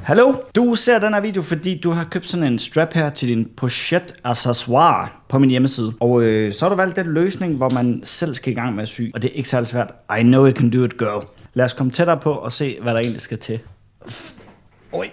Hallo, du ser den her video, fordi du har købt sådan en strap her til din pochette accessoire på min hjemmeside. Og så har du valgt den løsning, hvor man selv skal i gang med at sy, og det er ikke særlig svært. I know you can do it, girl. Lad os komme tættere på og se, hvad der egentlig skal til. Oj.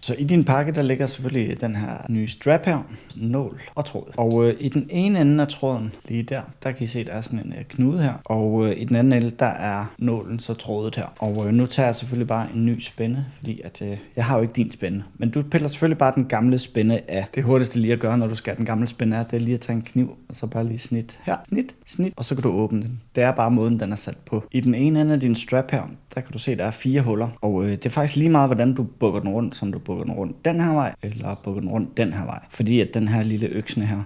Så i din pakke, der ligger selvfølgelig den her nye strap her, nål og tråd. Og i den ene ende af tråden, lige der kan I se, der er sådan en knude her. Og i den anden ende, der er nålen så trådet her. Og nu tager jeg selvfølgelig bare en ny spænde, fordi at, jeg har jo ikke din spænde. Men du piller selvfølgelig bare den gamle spænde af. Det hurtigste lige at gøre, når du skal have den gamle spænde af, det er lige at tage en kniv, og så bare lige snit her, snit, og så kan du åbne den. Det er bare måden, den er sat på. I den ene ende af din strap her, der kan du se, der er 4 huller. Og det er faktisk lige meget, hvordan du bukker den rundt, som du bukker den rundt den her vej, eller bukker den rundt den her vej. Fordi at den her lille øksne her,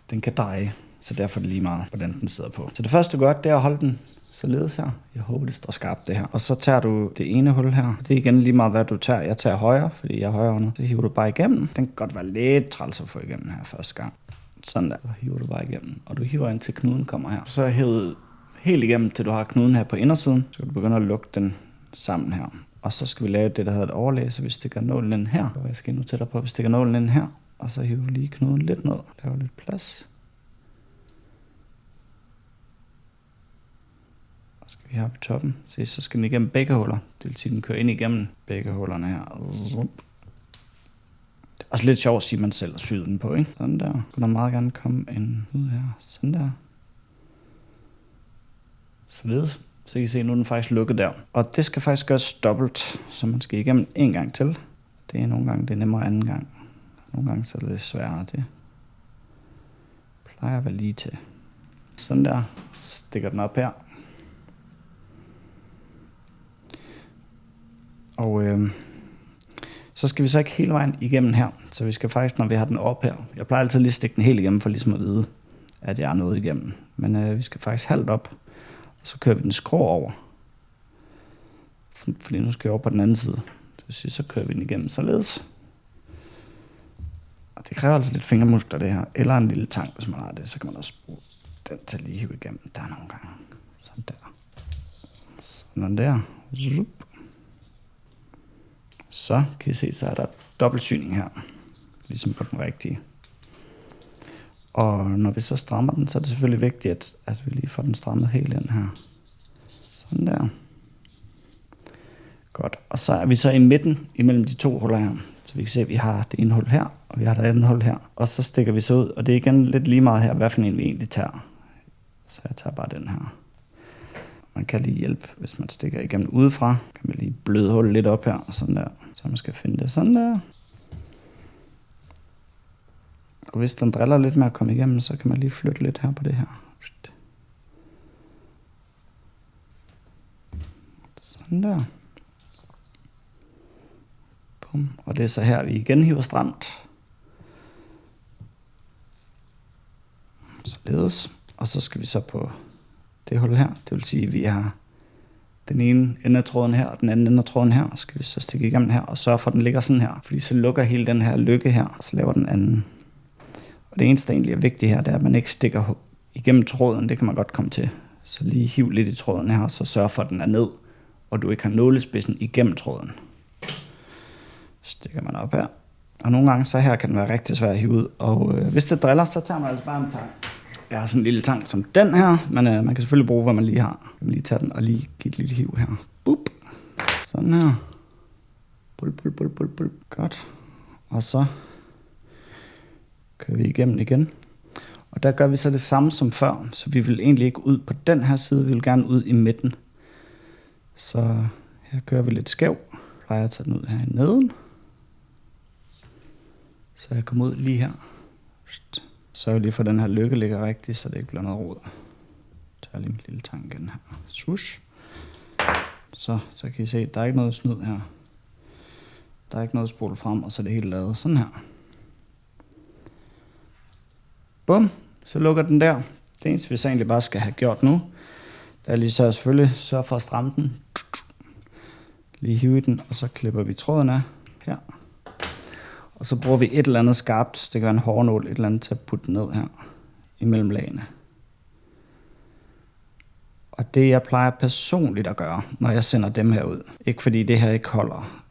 den kan dreje, så derfor er det lige meget, hvordan den sidder på. Så det første du gør, det er at holde den således her. Jeg håber, det står skarpt det her. Og så tager du det ene hul her. Det er igen lige meget, hvad du tager. Jeg tager højre, fordi jeg er højre nu. Så hiver du bare igennem. Den kan godt være lidt træls at få igennem her første gang. Sådan der. Så hiver du bare igennem. Og du hiver ind til knuden kommer her. Så hævet helt igennem, til du har knuden her på indersiden. Så kan du begynde at lukke den sammen her. Og så skal vi lave det, der hedder et overlæg, så vi stikker nålen ind her. Og jeg skal nu tættere på, vi stikker nålen ind her. Og så hiver vi lige knuden lidt ned. Laver lidt plads. Og så skal vi her på toppen. Se, så skal den igennem begge huller. Det vil sige, den kører ind igennem begge hullerne her. Det er også lidt sjovt at sige, at man selv har syet den på, ikke? Sådan der. Kunne der meget gerne komme en ud her. Sådan der. Således. Så I kan se, nu er den faktisk lukket der. Og det skal faktisk gøres dobbelt, så man skal igennem en gang til. Det er nogle gange det er nemmere anden gang. Nogle gange så er det lidt sværere. Det plejer at være lige til. Sådan der. Stikker den op her. Og så skal vi så ikke hele vejen igennem her. Så vi skal faktisk, når vi har den op her. Jeg plejer altid lige at stikke den helt igennem, for ligesom at vide, at jeg er nået igennem. Men vi skal faktisk halvt op. Og så kører vi den skrå over. Fordi nu skal jeg over på den anden side. Det vil sige, så kører vi den igennem således. Og det kræver altså lidt fingermuskler det her. Eller en lille tang, hvis man har det. Så kan man også bruge den til at lige hive igennem. Der er nogle gange. Sådan der. Sådan der. Så kan I se, så er der dobbeltsyning her. Ligesom på den rigtige. Og når vi så strammer den, så er det selvfølgelig vigtigt, at vi lige får den strammet helt ind her. Sådan der. Godt. Og så er vi så i midten imellem de 2 huller her. Så vi kan se, at vi har det ene hul her, og vi har det andet hul her. Og så stikker vi så ud, og det er igen lidt lige meget her, hvad for en vi egentlig tager. Så jeg tager bare den her. Man kan lige hjælpe, hvis man stikker igennem udefra. Kan man lige bløde hullet lidt op her, og sådan der. Så man skal finde det sådan der. Og hvis den driller lidt med at komme igennem, så kan man lige flytte lidt her på det her. Sådan der. Bum. Og det er så her, vi igen hiver stramt. Således. Og så skal vi så på det hul her. Det vil sige, at vi har den ene ende af tråden her, og den anden ende af tråden her. Så skal vi så stikke igennem her, og sørge for, at den ligger sådan her. Fordi så lukker hele den her lykke her, og så laver den anden. Og det eneste, der egentlig er vigtigt her, det er, at man ikke stikker igennem tråden. Det kan man godt komme til. Så lige hiv lidt i tråden her, og så sørg for, at den er ned, og du ikke har nålespidsen igennem tråden. Stikker man op her. Og nogle gange så her kan den være rigtig svær at hive ud. Og hvis det driller, så tager man altså bare en tang. Jeg har sådan en lille tang som den her, men man kan selvfølgelig bruge, hvad man lige har. Man kan lige tage den og lige give et lille hiv her. Bup. Sådan her. Bul. Godt. Og så kører vi igennem igen. Og der gør vi så det samme som før. Så vi vil egentlig ikke ud på den her side. Vi vil gerne ud i midten. Så her kører vi lidt skæv. Jeg plejer at tage den ud her i neden. Så jeg kommer ud lige her. Så lige for den her lykke ligger rigtigt, så det ikke bliver noget rod. Jeg tager lige min lille tang igen her. Swoosh. Så kan I se, der er ikke noget snyd her. Der er ikke noget spole frem, og så er det helt lavet sådan her. Bum, så lukker den der. Det eneste vi så egentlig bare skal have gjort nu, der er lige så selvfølgelig sørge for at stramme den. Lige hive i den, og så klipper vi tråden af her. Og så bruger vi et eller andet skarpt, det kan være en hårnål, et eller andet til at putte ned her imellem lagene. Og det jeg plejer personligt at gøre, når jeg sender dem her ud, ikke fordi det her ikke holder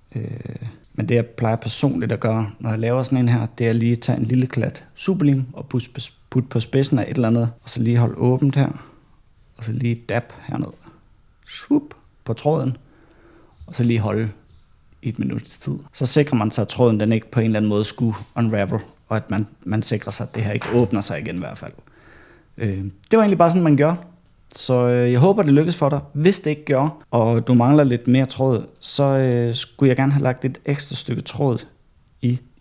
Men det jeg plejer personligt at gøre, når jeg laver sådan en her, det er lige at tage en lille klat superlim og putte på spidsen af et eller andet, og så lige holde åbent her, og så lige dab herned. Swoop på tråden, og så lige holde i 1 minuts tid. Så sikrer man sig, at tråden den ikke på en eller anden måde skulle unravel, og at man sikrer sig, at det her ikke åbner sig igen i hvert fald. Det var egentlig bare sådan, man gør. Så jeg håber, det lykkes for dig. Hvis det ikke gør, og du mangler lidt mere tråd, så skulle jeg gerne have lagt et ekstra stykke tråd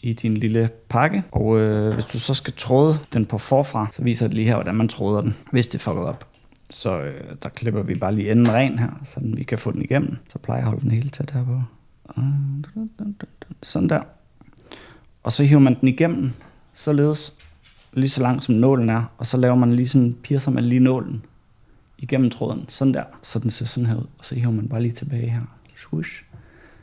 i din lille pakke. Og hvis du så skal tråde den på forfra, så viser det lige her, hvordan man tråder den, hvis det er fucket op. Så der klipper vi bare lige enden ren her, så vi kan få den igennem. Så plejer jeg at holde den hele tæt her på. Sådan der. Og så hiver man den igennem, således lige så langt som nålen er, og så laver man lige sådan, piercer man lige nålen igennem tråden, sådan der, så den ser sådan her ud, og så hiver man bare lige tilbage her. Swoosh.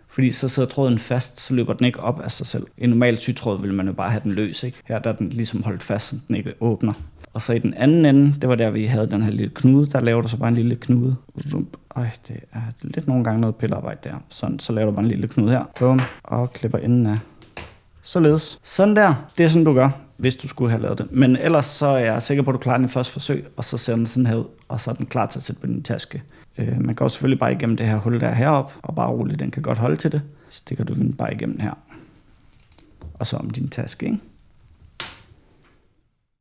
Fordi så sidder tråden fast, så løber den ikke op af sig selv. En normal sytråd vil man jo bare have den løs, ikke? Her der er den ligesom holdt fast, så den ikke åbner. Og så i den anden ende, det var der, vi havde den her lille knude, der laver du så bare en lille knude. Det er lidt nogle gange noget pillearbejde der. Sådan, så laver du bare en lille knude her. Bum, og klipper enden af. Således. Sådan der. Det er sådan, du gør, hvis du skulle have lavet det. Men ellers så er jeg sikker på, at du klarer den i første forsøg, og så ser den sådan her ud, og så er den klar til at sætte på din taske. Man går selvfølgelig bare igennem det her hul der heroppe, og bare roligt, den kan godt holde til det. Stikker du den bare igennem her. Og så om din taske, ikke?